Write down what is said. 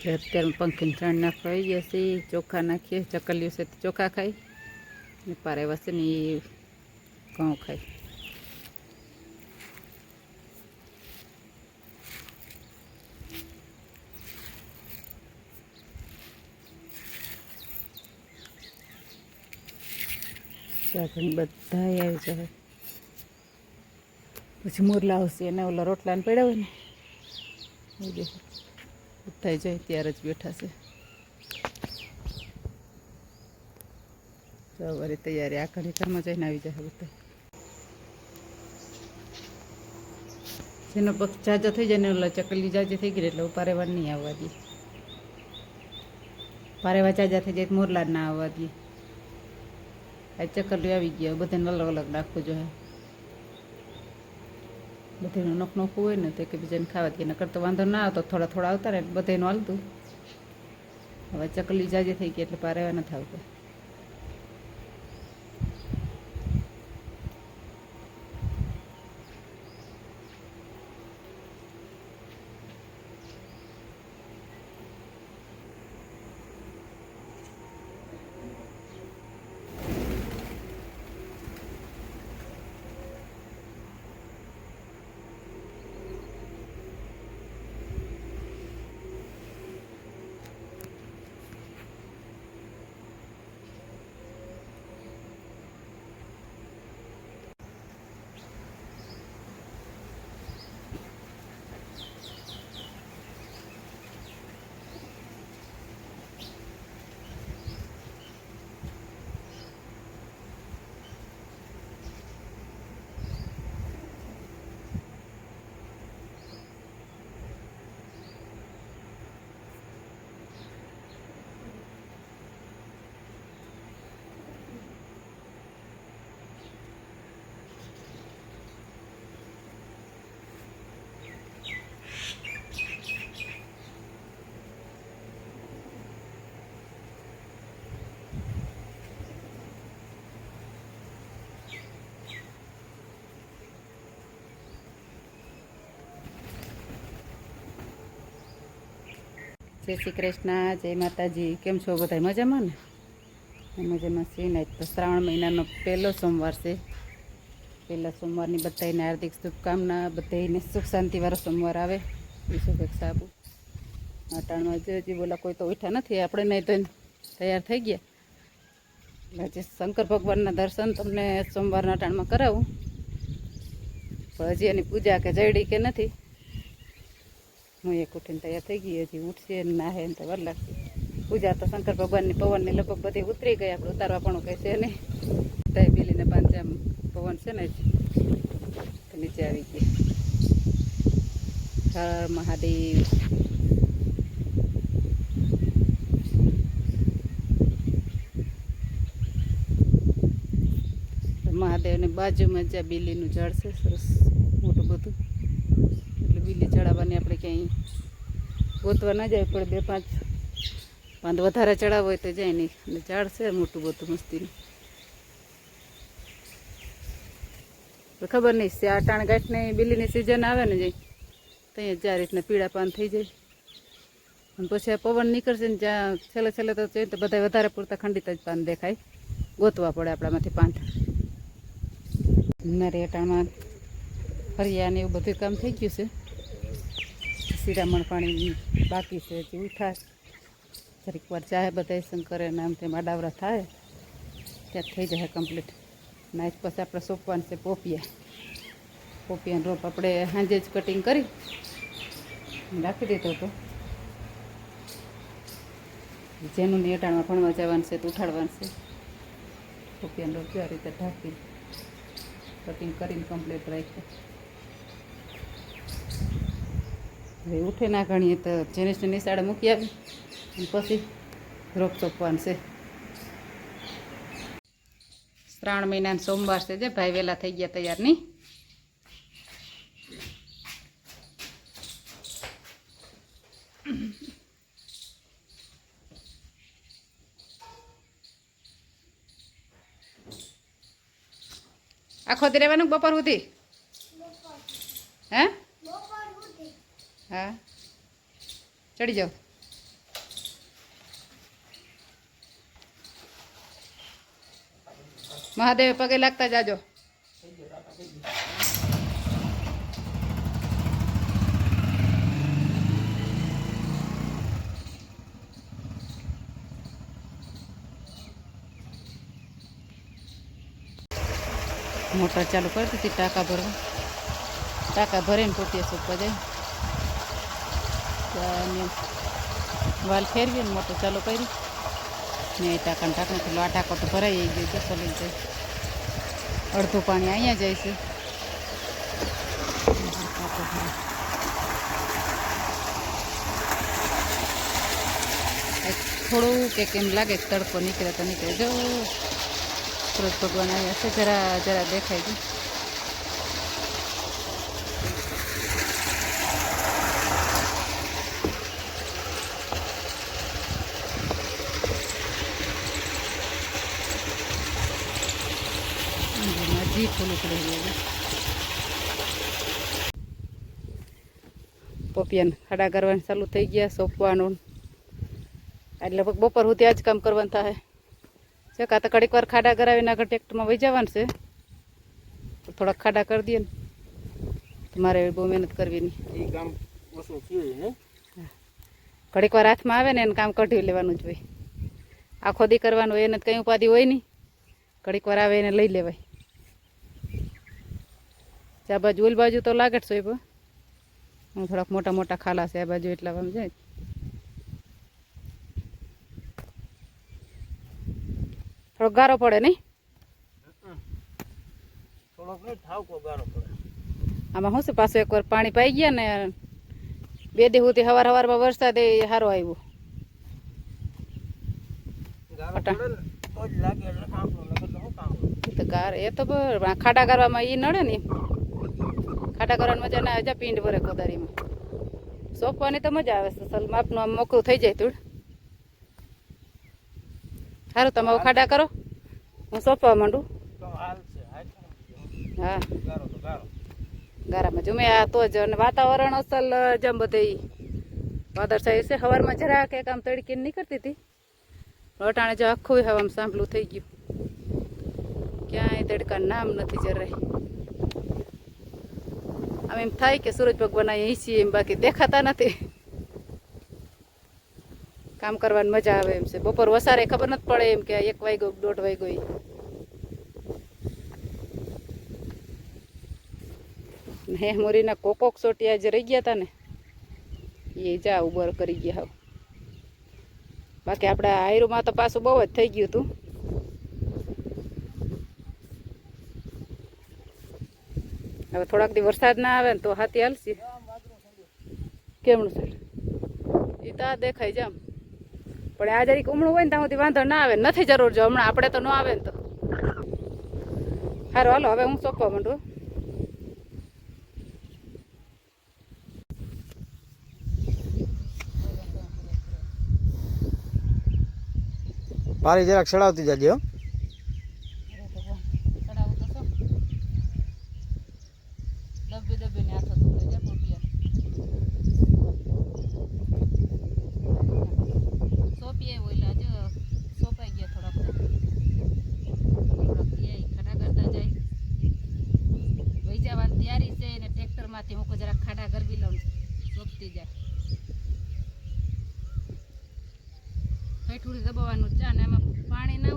અત્યારે પંખીને ત્રણ નાખવા આવી ગયા છે. ચોખા નાખીએ, ચકલીઓ છે ચોખા ખાય ને પારેવા છે ને એ ઘઉં ખાય. ચાકણી બધા આવી જાય. પછી મોરલા આવશે એને ઓલા રોટલાને પડ્યા હોય ને એ દેખો બધા જાય ત્યારે જ બેઠા છે. સવારે તૈયારી આખા ઘરમાં જઈને આવી જાય બધા. જેનો પગ જાજો થઈ જાય ને ઓલા ચકલી જાજી થઈ ગઈ એટલે પારેવા નહીં આવવા દે. પારેવા જાજા થઈ જાય તો મોરલા ના આવવા દે. આ ચકલી આવી ગયા બધાને અલગ અલગ નાખવું જોઈએ. બધાનું નોખ નોખું હોય ને તો કે બીજાને ખાવા દે. નકર તો વાંધો ના આવતો, થોડા થોડા આવતા ને બધાનું હાલતું. હવે ચકલી જાજી થઈ ગઈ એટલે પારેવા નથી આવતા. જય શ્રી કૃષ્ણ, જય માતાજી. કેમ છો બધા? મજામાં ને? મજામાં છે ને. તો શ્રાવણ મહિનાનો પહેલો સોમવાર છે. પહેલા સોમવારની બધાને હાર્દિક શુભકામના. બધાને સુખ શાંતિવાળો સોમવાર આવે એ શુભેચ્છા આપું. અટાણમાં હજી બોલા કોઈ તો ઉઠ્યા નથી. આપણે નહીં તો તૈયાર થઈ ગયા. એટલે હજી શંકર ભગવાનના દર્શન તમને સોમવારના અટાણમાં કરાવું. પણ હજી એની પૂજા કે જડી કે નથી. હું એક ઉઠીને તૈયાર થઈ ગઈ. હજી ઉઠશે ને નાહે ને તો વાર લાગશે. પૂજા તો શંકર ભગવાનની પવનની લગભગ બધી ઉતરી ગઈ. આપણે ઉતારવા પણ કંઈ છે નહીં. તય બીલીને પાંચામ પવન છે ને તો નીચે આવી ગઈ. હર મહાદેવ. મહાદેવની બાજુમાં જ્યાં બીલીનું ઝાડ છે સરસ મોટું બધું. બીલી ચડાવવાની આપણે ક્યાંય ગોતવા ના જાય પડે. 2-5 પાંદ વધારે ચડાવવો હોય તો જાય નહીં. અને ઝાડ છે મોટું બધું મસ્તીનું. ખબર નહીં છે આ ટાણ ગાંઠની બીલીની સિઝન આવે ને જાય ત્યાં જ આ રીતના પીળા પાન થઈ જાય. અને પછી આ પવન નીકળશે ને જ્યાં છેલ્લે છેલ્લે તો જોઈએ તો બધા વધારે પૂરતા ખંડિત જ પાન દેખાય. ગોતવા પડે આપણામાંથી પાંદ. નરે અટાણમાં ફરિયા ને એવું બધું કામ થઈ ગયું છે. શિરામણ પાણી બાકી છે. હજી ઉઠા જરીક વાર ચાહે બધા શંકરે નામ તેમ આડાવરા થાય ત્યાં થઈ જાય કમ્પ્લીટ. નાઈટ પછી આપણે સોંપવાનું છે પોપિયા. પોપિયાનો રોપ આપણે સાંજે જ કટિંગ કરી રાખી દીધો હતો. જેનું નેટાણમાં ભણવા જવાનું છે તો ઉઠાડવાનું છે. પોપિયાનો રોપ આ રીતે ઢાંકી કટિંગ કરીને કમ્પ્લીટ રાખ્યો. હવે ઉઠે ના ગણીએ તો જેનેસને નિશાળે મૂકી આવી અને પછી રોપ ચોપવાનું છે. શ્રાવણ મહિનાનો સોમવાર છે. જે ભાઈ વહેલા થઈ ગયા તૈયાર નહીં. આખો દી રહેવાનું બપોર સુધી? હે? હા ચડી જાઓ. મહાદેવ પગે લાગતા જાજો. મોટર ચાલુ કરી દીધી ટાંકા ભરવા. ટાંકા ભરીને પોતીએ સોંપવા જાય. વાલ ફેરવી ને મોટર ચાલુ કરી ને ટાંકાને ટાંકણ આ ટાંકો તો ભરાઈ ગયો છે. સલી જાય અડધું પાણી અહીંયા જાય છે. થોડું કે કેમ લાગે તડકો નીકળે તો નીકળે. જો સૂરજ ભગવાન આવ્યા છે. જરા જરા દેખાય છે. હજી ફૂલ ઉકળી ગયું. પોપિયાને ખાડા કરવાનું ચાલુ થઈ ગયા. સોંપવાનું એટલે બપોર સુધી આ જ કામ કરવાનું થાય છે. કાં તો ઘડીક વાર ખાડા કરાવીને આગળ ટ્રેક્ટરમાં વહી જવાનું છે. તો થોડાક ખાડા કરી દઈએ ને મારે બહુ મહેનત કરવી નહીં. ઘડીક વાર હાથમાં આવે ને એને કામ કઢી લેવાનું જ હોય. આખો દી કરવાનું હોય એને કંઈ ઉપાધિ હોય નહીં. ઘડીક વાર આવે એને લઈ લેવાય. આ બાજુ ઓલી બાજુ તો લાગે જ સોય પણ થોડાક મોટા મોટા ખાલા છે આ બાજુ એટલા આમ જાય. થોડોક ગારો પડે નહીં? આમાં શું છે પાછું એકવાર પાણી પાઈ ગયા ને 2 દી સુધી સવારમાં વરસાદ એ સારો આવ્યો. એ તો ખાડા કરવામાં એ નડે ને. ખાડા કરવાની મજા ના આવે. પીંડ ભરે કોદારીમાં. સોંપવાની તો મજા આવે છે. સલ માપનું આમ મોકરું થઈ જાય થોડું. સારું તમે ખાડા કરો, હું સોંપવા માંડું. હા ગારામાં જમે આ તો જ. અને વાતાવરણ અસલ જેમ બધી વાદળછાયું છે. સવારમાં જરા કે આમ તડકી નીકળતી હતી. અટાણે જો આખું હવામાં સાંભળું થઈ ગયું. ક્યાંય તડકા નામ નથી જરાય. આમ એમ થાય કે સૂરજ ભગવાન અહીં છીએ એમ, બાકી દેખાતા નથી. કામ કરવાની મજા આવે એમ છે. બપોર વસારે ખબર નથી પડે એમ કે 1 વાગ્યો 1:30 વાગ્યો. હે મોરીના કોકોક સોટિયા જે રહી ગયા હતા ને એ જા ઉબર કરી ગયા. હવે બાકી આપણા આયરુમાં તો પાછું બહુ જ થઈ ગયું હતું. હવે થોડાક દી વરસાદ ના આવે ને તો હાથી હાલશે. કેમનું છે એ તો આ દેખાય જામ. પણ આ જરીક ઉમળું હોય ને ત્યાં સુધી વાંધો ના આવે. નથી જરૂર જો હમણાં આપણે તો ન આવે ને તો સારું. હાલો હવે હું સોંપવા માંડું. પારી જરાક ચડાવતી જાજે. દબે ને હાથો દુખે છે પોપિયા. સોંપીએ ઓલા જો સોંપાઈ ગયા થોડાક. ખાડા કરતા જાય. વહી જવાની તૈયારી છે ને ટ્રેક્ટરમાંથી હું જરાક ખાડા ગરબી લઉં. સોંપતી જાય. થોડી દબાવવાનું ચા ને એમાં પાણી ના